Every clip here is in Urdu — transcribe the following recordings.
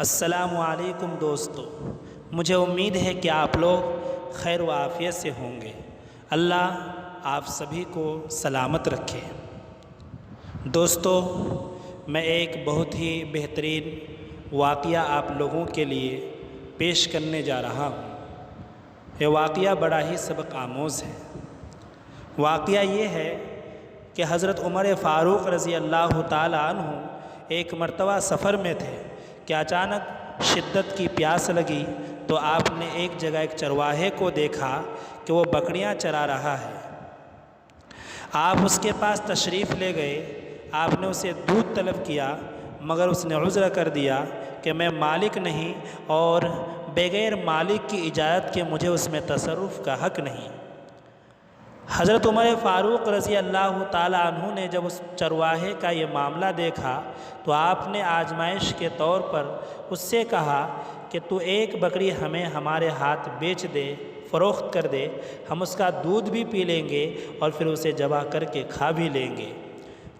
السلام علیکم دوستو، مجھے امید ہے کہ آپ لوگ خیر و عافیت سے ہوں گے۔ اللہ آپ سبھی کو سلامت رکھے۔ دوستو، میں ایک بہت ہی بہترین واقعہ آپ لوگوں کے لیے پیش کرنے جا رہا ہوں۔ یہ واقعہ بڑا ہی سبق آموز ہے۔ واقعہ یہ ہے کہ حضرت عمر فاروق رضی اللہ تعالیٰ عنہ ایک مرتبہ سفر میں تھے کہ اچانک شدت کی پیاس لگی تو آپ نے ایک جگہ ایک چرواہے کو دیکھا کہ وہ بکریاں چرا رہا ہے۔ آپ اس کے پاس تشریف لے گئے۔ آپ نے اسے دودھ طلب کیا، مگر اس نے عذر کر دیا کہ میں مالک نہیں اور بغیر مالک کی اجازت کے مجھے اس میں تصرف کا حق نہیں۔ حضرت عمر فاروق رضی اللہ تعالیٰ عنہ نے جب اس چرواہے کا یہ معاملہ دیکھا تو آپ نے آزمائش کے طور پر اس سے کہا کہ تو ایک بکری ہمیں ہمارے ہاتھ بیچ دے، فروخت کر دے، ہم اس کا دودھ بھی پی لیں گے اور پھر اسے ذبح کر کے کھا بھی لیں گے۔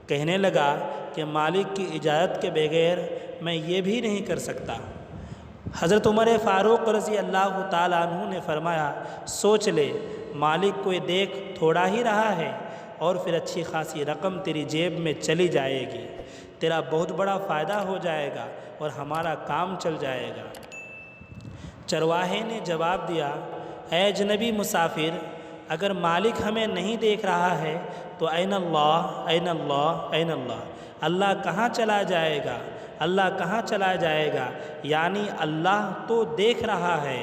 کہنے لگا کہ مالک کی اجازت کے بغیر میں یہ بھی نہیں کر سکتا۔ حضرت عمر فاروق رضی اللہ تعالیٰ عنہ نے فرمایا، سوچ لے، مالک کو یہ دیکھ تھوڑا ہی رہا ہے اور پھر اچھی خاصی رقم تیری جیب میں چلی جائے گی، تیرا بہت بڑا فائدہ ہو جائے گا اور ہمارا کام چل جائے گا۔ چرواہے نے جواب دیا، اے اجنبی مسافر، اگر مالک ہمیں نہیں دیکھ رہا ہے تو این اللہ این اللہ این اللہ، اللہ کہاں چلا جائے گا؟ اللہ کہاں چلا جائے گا؟ یعنی اللہ تو دیکھ رہا ہے،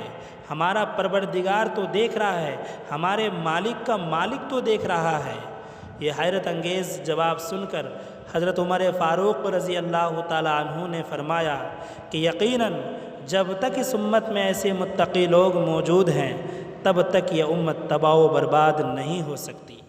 ہمارا پروردگار تو دیکھ رہا ہے، ہمارے مالک کا مالک تو دیکھ رہا ہے۔ یہ حیرت انگیز جواب سن کر حضرت عمر فاروق رضی اللہ تعالیٰ عنہ نے فرمایا کہ یقیناً جب تک اس امت میں ایسے متقی لوگ موجود ہیں تب تک یہ امت تباہ و برباد نہیں ہو سکتی۔